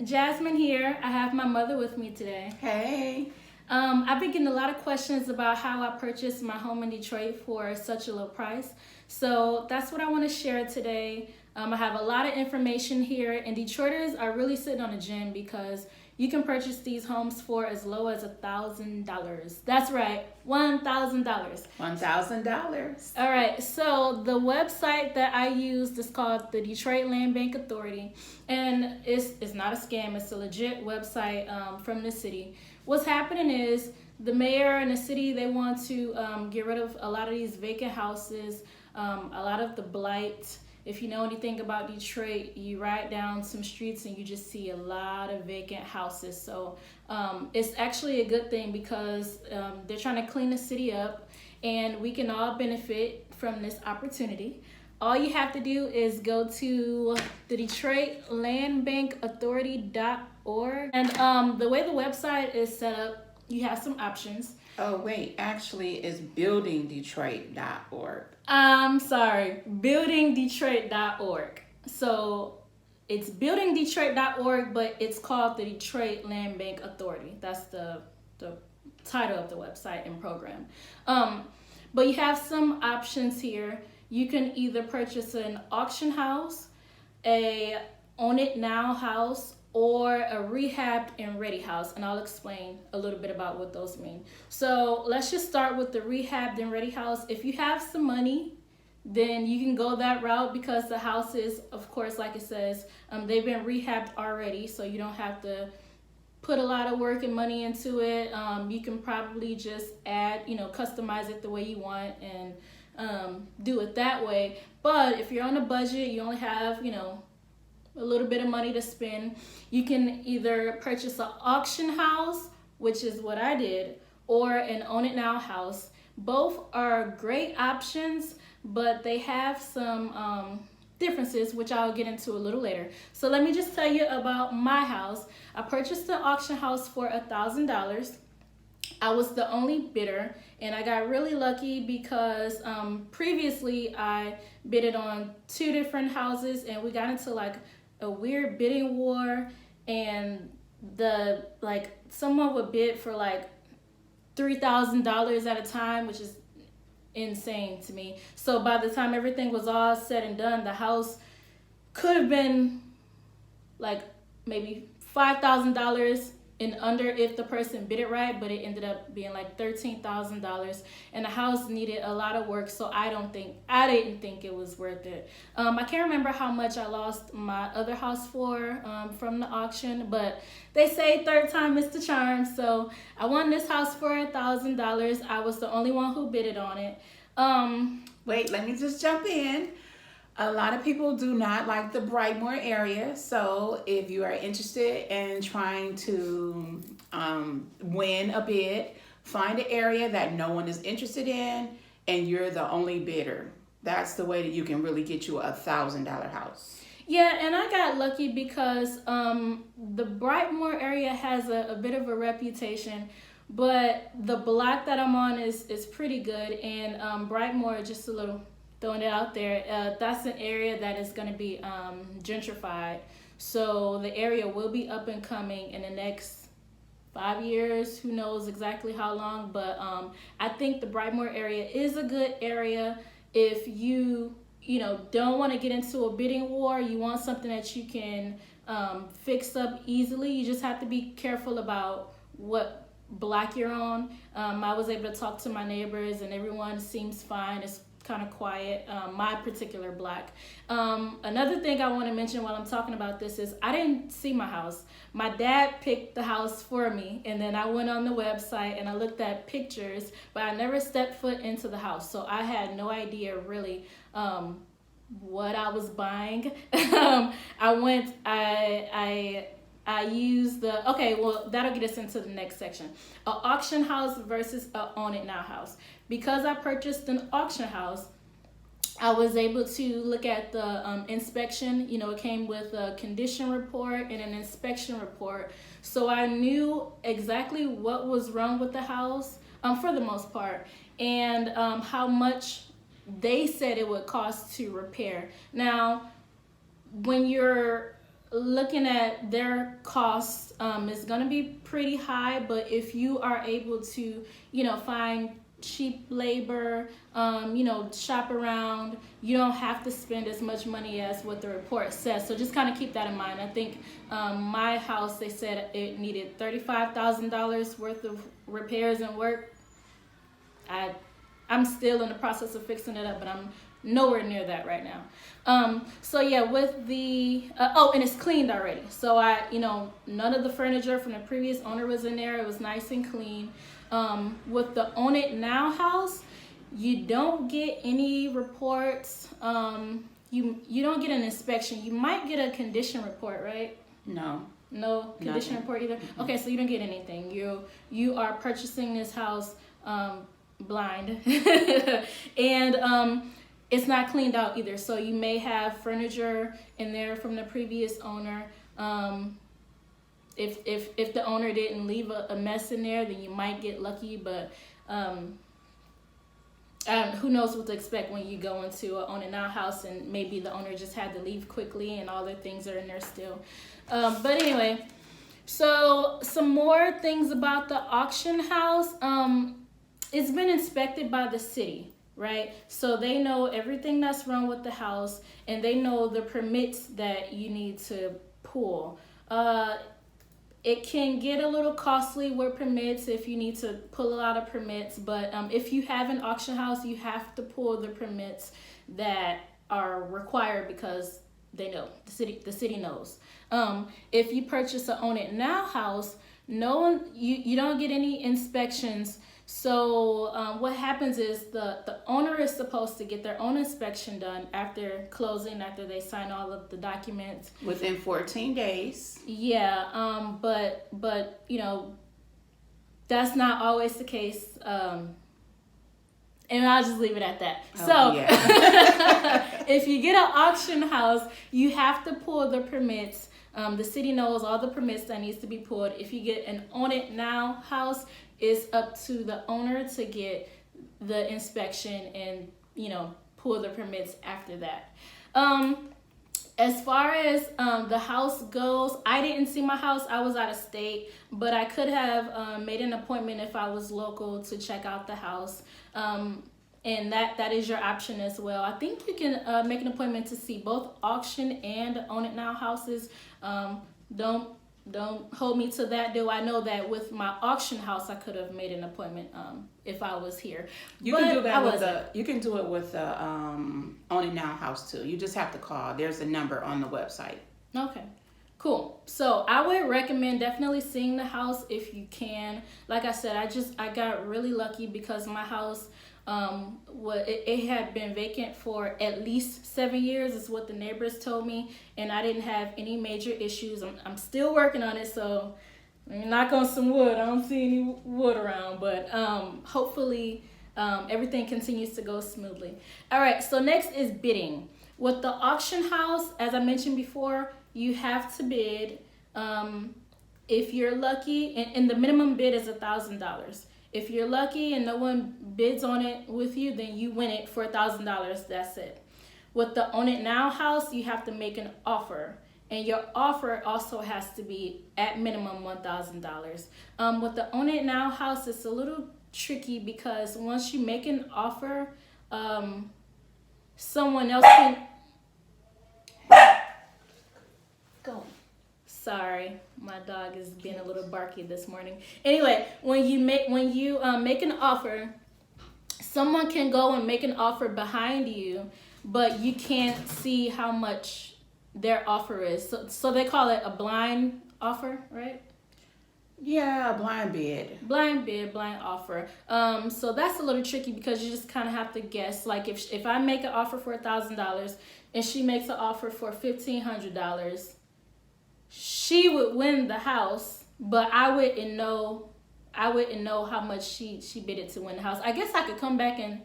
Jasmine here. I have my mother with me today. Hey. I've been getting a lot of questions about how I purchased my home in Detroit for such a low price. So that's what I want to share today. I have a lot of information here, and Detroiters are really sitting on a gem because you can purchase these homes for as low as $1,000. That's right, $1,000. $1,000. All right, so the website that I used is called the Detroit Land Bank Authority, and it's not a scam. It's a legit website from the city. What's happening is the mayor and the city, they want to get rid of a lot of these vacant houses, a lot of the blight. If you know anything about Detroit, you ride down some streets and you just see a lot of vacant houses. So it's actually a good thing because they're trying to clean the city up, and we can all benefit from this opportunity. All you have to do is go to the DetroitLandBankAuthority.org. And the way the website is set up, you have some options. Oh, wait. Actually, it's buildingdetroit.org. I'm sorry, buildingdetroit.org. So it's buildingdetroit.org, but it's called the Detroit Land Bank Authority. That's the title of the website and program. But you have some options here. You can either purchase an auction house, a own it now house, or a rehabbed and ready house, and I'll explain a little bit about what those mean. So let's just start with the rehabbed and ready house. If you have some money, then you can go that route because the houses, of course, like it says, they've been rehabbed already, so you don't have to put a lot of work and money into it. You can probably just add, customize it the way you want and do it that way. But if you're on a budget, you only have, a little bit of money to spend, you can either purchase an auction house, which is what I did, or an own it now house. Both are great options, but they have some differences, which I'll get into a little later. So let me just tell you about my house. I purchased the auction house for $1,000. I was the only bidder, and I got really lucky because previously I bidded on 2 different houses, and we got into like a weird bidding war, and someone would bid for like $3,000 at a time, which is insane to me. So by the time everything was all said and done, the house could have been like maybe $5,000 and under if the person bid it right, but it ended up being like $13,000, and the house needed a lot of work, so I didn't think it was worth it. I can't remember how much I lost my other house for from the auction, but they say third time is the charm, so I won this house for $1,000. I was the only one who bidded on it. Wait, let me just jump in. A lot of people do not like the Brightmore area, so if you are interested in trying to win a bid, find an area that no one is interested in and you're the only bidder. That's the way that you can really get you a $1,000 house. Yeah, and I got lucky because the Brightmore area has a bit of a reputation, but the block that I'm on is pretty good, and Brightmore, just a little throwing it out there, that's an area that is going to be gentrified. So the area will be up and coming in the next 5 years. Who knows exactly how long, but I think the Brightmore area is a good area if you don't want to get into a bidding war. You want something that you can fix up easily. You just have to be careful about what block you're on. I was able to talk to my neighbors, and everyone seems fine. It's kind of quiet, my particular block. Another thing I want to mention while I'm talking about this is I didn't see my house. My dad picked the house for me, and then I went on the website and I looked at pictures, but I never stepped foot into the house, so I had no idea really what I was buying. I used that'll get us into the next section. An auction house versus a own it now house. Because I purchased an auction house, I was able to look at the inspection. It came with a condition report and an inspection report. So I knew exactly what was wrong with the house, for the most part, and how much they said it would cost to repair. Now, when you're looking at their costs, is going to be pretty high, but if you are able to, find cheap labor, shop around, you don't have to spend as much money as what the report says. So just kind of keep that in mind. I think my house, they said it needed $35,000 worth of repairs and work. I'm still in the process of fixing it up, but I'm nowhere near that right now. So yeah, with the and it's cleaned already. So none of the furniture from the previous owner was in there. It was nice and clean. With the Own It Now house, you don't get any reports. You don't get an inspection. You might get a condition report, right? No condition report either. Mm-hmm. Okay, so you don't get anything. You are purchasing this house blind, and it's not cleaned out either. So you may have furniture in there from the previous owner. If the owner didn't leave a mess in there, then you might get lucky. But who knows what to expect when you go into an Own It Now house, and maybe the owner just had to leave quickly and all their things are in there still. But anyway, so some more things about the auction house. It's been inspected by the city, right? So they know everything that's wrong with the house, and they know the permits that you need to pull. It can get a little costly with permits if you need to pull a lot of permits, but if you have an auction house, you have to pull the permits that are required because they know, the city knows. If you purchase an Own It Now house, you don't get any inspections. So what happens is the owner is supposed to get their own inspection done after closing, after they sign all of the documents. Within 14 days. Yeah, but that's not always the case. And I'll just leave it at that. If you get an auction house, you have to pull the permits. The city knows all the permits that needs to be pulled. If you get an Own It Now house, it's up to the owner to get the inspection and, pull the permits after that. As far as the house goes, I didn't see my house. I was out of state, but I could have made an appointment if I was local to check out the house. And that is your option as well. I think you can make an appointment to see both auction and Own It Now houses. Don't hold me to that, though. I know that with my auction house, I could have made an appointment if I was here. You can do that you can do it with the Own It Now house too. You just have to call. There's a number on the website. Okay, cool. So I would recommend definitely seeing the house if you can. Like I said, I got really lucky because my house it had been vacant for at least 7 years is what the neighbors told me, and I didn't have any major issues. I'm still working on it, so knock on some wood. I don't see any wood around, but hopefully everything continues to go smoothly. All right, so next is bidding. With the auction house, as I mentioned before, you have to bid. If you're lucky, and the minimum bid is $1,000. If you're lucky and no one bids on it with you, then you win it for $1,000. That's it. With the Own It Now house, you have to make an offer. And your offer also has to be at minimum $1,000. With the Own It Now house, it's a little tricky because once you make an offer, someone else can... Go. Sorry, my dog is being a little barky this morning. Anyway, when you make an offer, someone can go and make an offer behind you, but you can't see how much their offer is. So they call it a blind offer, right? Yeah, blind bid. Blind bid, blind offer. So that's a little tricky because you just kind of have to guess. Like if I make an offer for $1,000 and she makes an offer for $1,500. She would win the house, but I wouldn't know how much she bid it to win the house. I guess I could come back and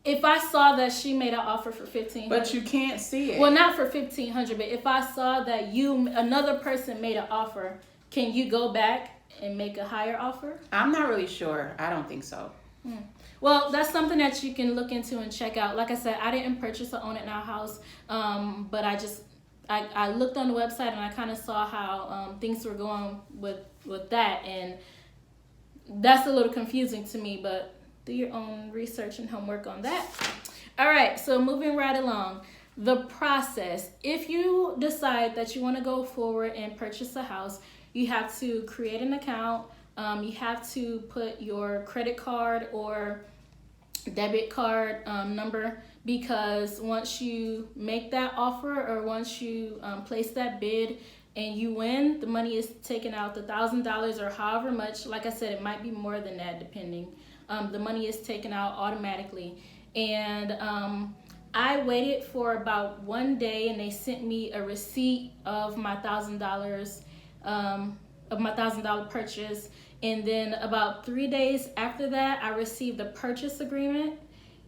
if I saw that she made an offer for $1,500. But you can't see it. Well, not for $1,500, but if I saw that another person made an offer, can you go back and make a higher offer? I'm not really sure. I don't think so. Well, that's something that you can look into and check out. Like I said, I didn't purchase an Own It Now house, but I looked on the website and I kind of saw how things were going with that, and that's a little confusing to me, but do your own research and homework on that. All right, so moving right along. The process. If you decide that you want to go forward and purchase a house, you have to create an account. You have to put your credit card or debit card number, because once you make that offer or once you place that bid and you win, the money is taken out. The $1,000 or however much, like I said, it might be more than that depending. The money is taken out automatically. And I waited for about 1 day and they sent me a receipt of my $1,000 purchase. And then about 3 days after that, I received a purchase agreement.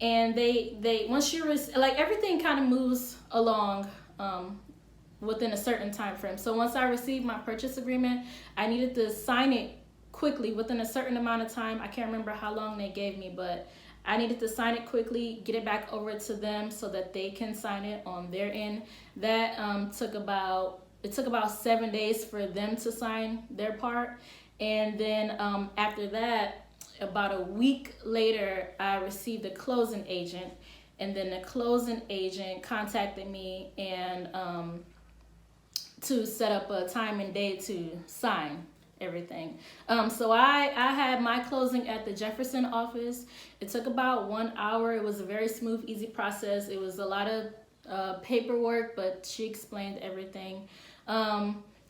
And they once you like, everything kind of moves along within a certain time frame. So once I received my purchase agreement, I needed to sign it quickly within a certain amount of time. I can't remember how long they gave me, but I needed to sign it quickly, get it back over to them so that they can sign it on their end. That took about 7 days for them to sign their part. And then after that, about a week later, I received a closing agent. And then the closing agent contacted me and to set up a time and date to sign everything. So I had my closing at the Jefferson office. It took about 1 hour. It was a very smooth, easy process. It was a lot of paperwork, but she explained everything.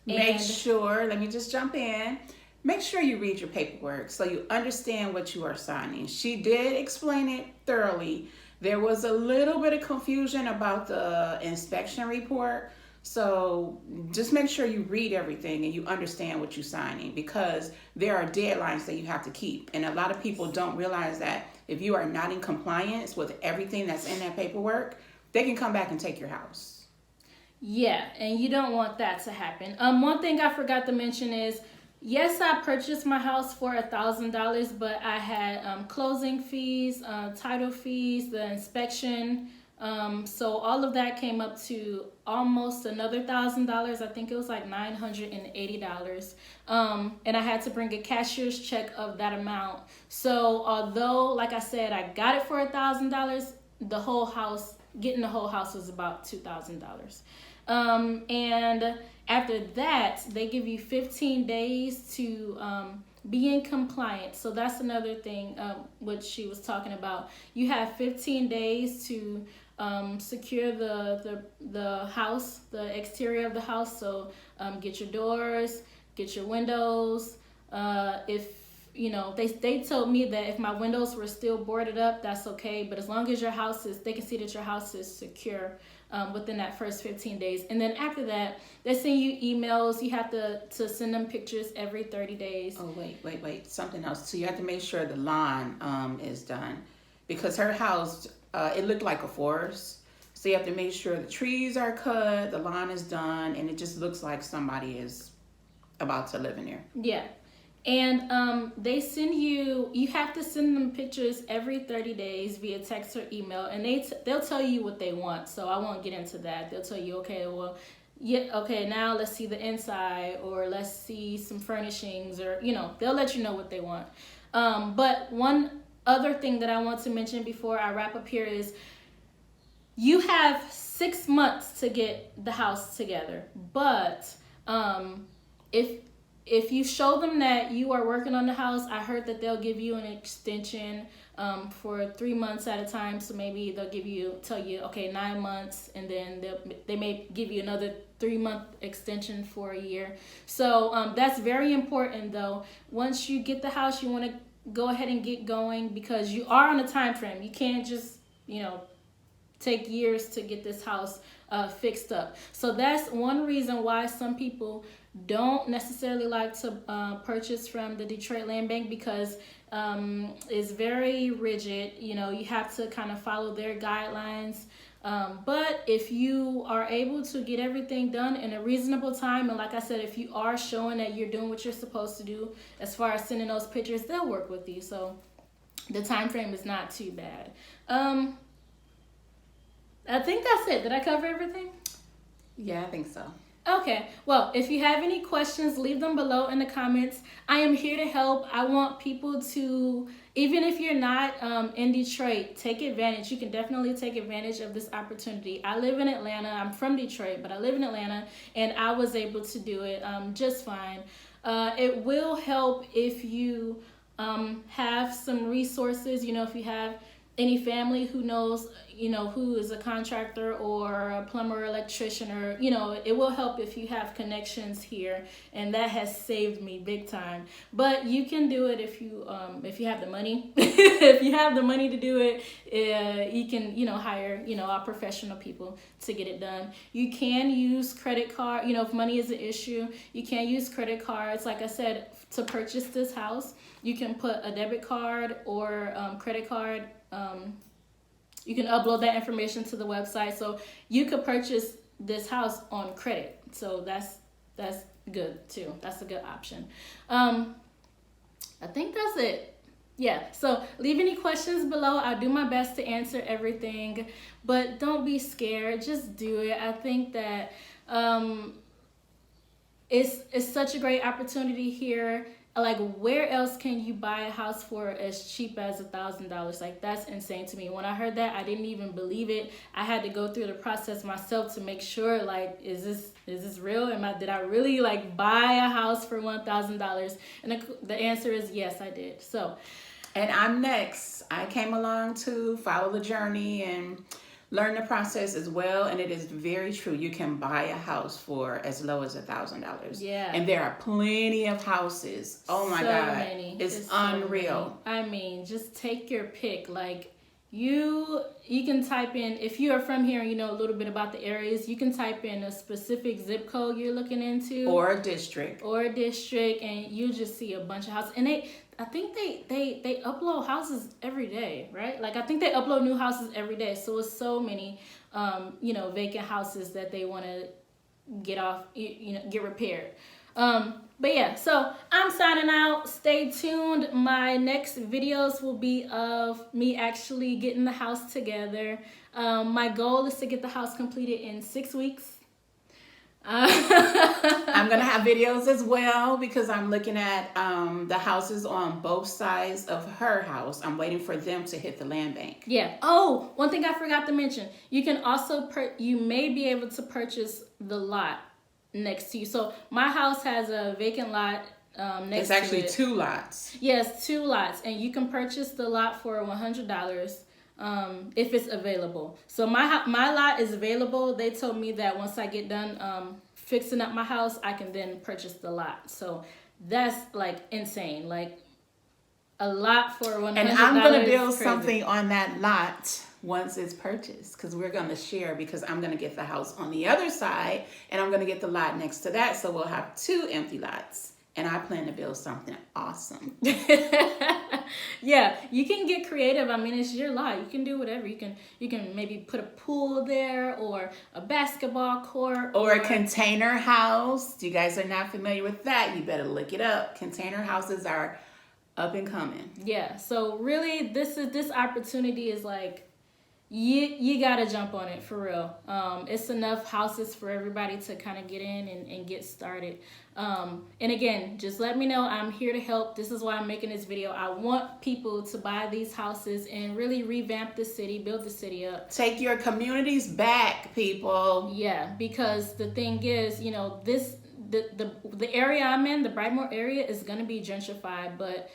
Make sure, let me just jump in. Make sure you read your paperwork so you understand what you are signing. She did explain it thoroughly. There was a little bit of confusion about the inspection report. So just make sure you read everything and you understand what you're signing, because there are deadlines that you have to keep. And a lot of people don't realize that if you are not in compliance with everything that's in that paperwork, they can come back and take your house. Yeah, and you don't want that to happen. One thing I forgot to mention is, yes, I purchased my house for $1,000, but I had closing fees, title fees, the inspection. So all of that came up to almost another $1,000. I think it was like $980. And I had to bring a cashier's check of that amount. So although, like I said, I got it for $1,000, getting the whole house was about $2,000. And after that, they give you 15 days to be in compliance. So that's another thing what she was talking about. You have 15 days to secure the house, the exterior of the house. So get your doors, get your windows. If they told me that if my windows were still boarded up, that's okay. But as long as they can see that your house is secure within that first 15 days. And then after that, they send you emails. You have to send them pictures every 30 days. Oh, wait. Something else. So you have to make sure the lawn is done, because her house, it looked like a forest. So you have to make sure the trees are cut, the lawn is done, and it just looks like somebody is about to live in there. Yeah. And they send you have to send them pictures every 30 days via text or email, and they'll tell you what they want. So I won't get into that. They'll tell you, okay, now let's see the inside, or let's see some furnishings, or they'll let you know what they want. But one other thing that I want to mention before I wrap up here is, you have 6 months to get the house together. But if you show them that you are working on the house, I heard that they'll give you an extension for 3 months at a time. So maybe they'll tell you, okay, 9 months, and then they may give you another 3-month extension for a year. So that's very important, though. Once you get the house, you want to go ahead and get going, because you are on a time frame. You can't just, take years to get this house fixed up. So that's one reason why some people don't necessarily like to purchase from the Detroit Land Bank, because it's very rigid. You have to kind of follow their guidelines. But if you are able to get everything done in a reasonable time, and like I said, if you are showing that you're doing what you're supposed to do as far as sending those pictures, they'll work with you. So the time frame is not too bad. I think that's it. Did I cover everything? Yeah, I think so. Okay, well, if you have any questions, leave them below in the comments. I am here to help. I want people to, even if you're not in Detroit, take advantage. You can definitely take advantage of this opportunity. I live in Atlanta. I'm from Detroit, but I live in Atlanta, and I was able to do it just fine. It will help if you have some resources, if you have any family who knows, who is a contractor or a plumber or electrician, or, it will help if you have connections here, and that has saved me big time. But you can do it if you have the money. If you have the money to do it, you can, hire, our professional people to get it done. You can use credit card, if money is an issue, you can use credit cards. Like I said, to purchase this house, you can put a debit card or credit card. You can upload that information to the website, so you could purchase this house on credit. So that's good too. That's a good option. I think that's it. Yeah, so leave any questions below. I'll do my best to answer everything, but don't be scared. Just do it. I think that it's such a great opportunity here. Like, where else can you buy a house for as cheap as $1,000? Like, that's insane to me. When I heard that, I didn't even believe it. I had to go through the process myself to make sure, like, is this real? Did I really like buy a house for $1,000? And the answer is yes, I did. So, and I'm next. I came along to follow the journey and learn the process as well, and it is very true. You can buy a house for as low as $1,000. Yeah. And there are plenty of houses. Oh my God. Many. It's unreal. So I mean, just take your pick. Like, you can type in, if you are from here and you know a little bit about the areas, you can type in a specific zip code you're looking into. Or a district. And you just see a bunch of houses. And I think they upload houses every day, right? Like, I think they upload new houses every day. So it's so many, vacant houses that they want to get off, get repaired. But yeah, so I'm signing out. Stay tuned. My next videos will be of me actually getting the house together. My goal is to get the house completed in 6 weeks. I'm gonna have videos as well, because I'm looking at the houses on both sides of her house. I'm waiting for them to hit the land bank. Yeah. Oh, one thing I forgot to mention. You can also you may be able to purchase the lot next to you. So my house has a vacant lot next to it. It's actually 2 lots. Yes, 2 lots, and you can purchase the lot for $100. If it's available. So my lot is available. They told me that once I get done fixing up my house, I can then purchase the lot. So that's like insane. Like, a lot for $100. And I'm gonna build something on that lot once it's purchased, because we're gonna share, because I'm gonna get the house on the other side and I'm gonna get the lot next to that, so we'll have 2 empty lots. And I plan to build something awesome. Yeah, you can get creative. I mean, it's your lot. You can do whatever. You can maybe put a pool there, or a basketball court, or a container house. You guys are not familiar with that, you better look it up. Container houses are up and coming. Yeah. So really, this opportunity is like, you gotta jump on it, for real. It's enough houses for everybody to kind of get in and get started. And again, just let me know. I'm here to help. This is why I'm making this video. I want people to buy these houses and really revamp the city, build the city up. Take your communities back, people. Yeah, because the thing is, the area I'm in, the Brightmore area, is gonna be gentrified, but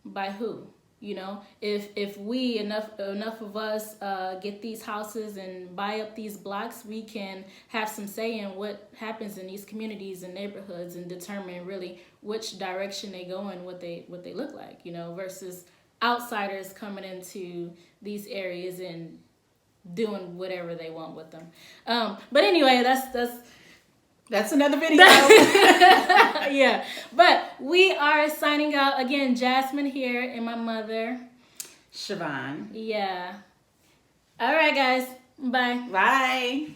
by who? If we enough of us get these houses and buy up these blocks, we can have some say in what happens in these communities and neighborhoods, and determine really which direction they go and what they look like, versus outsiders coming into these areas and doing whatever they want with them. But anyway, that's another video. Yeah, but we are signing out. Again, Jasmine here, and my mother, Siobhan. Yeah. All right, guys. Bye. Bye.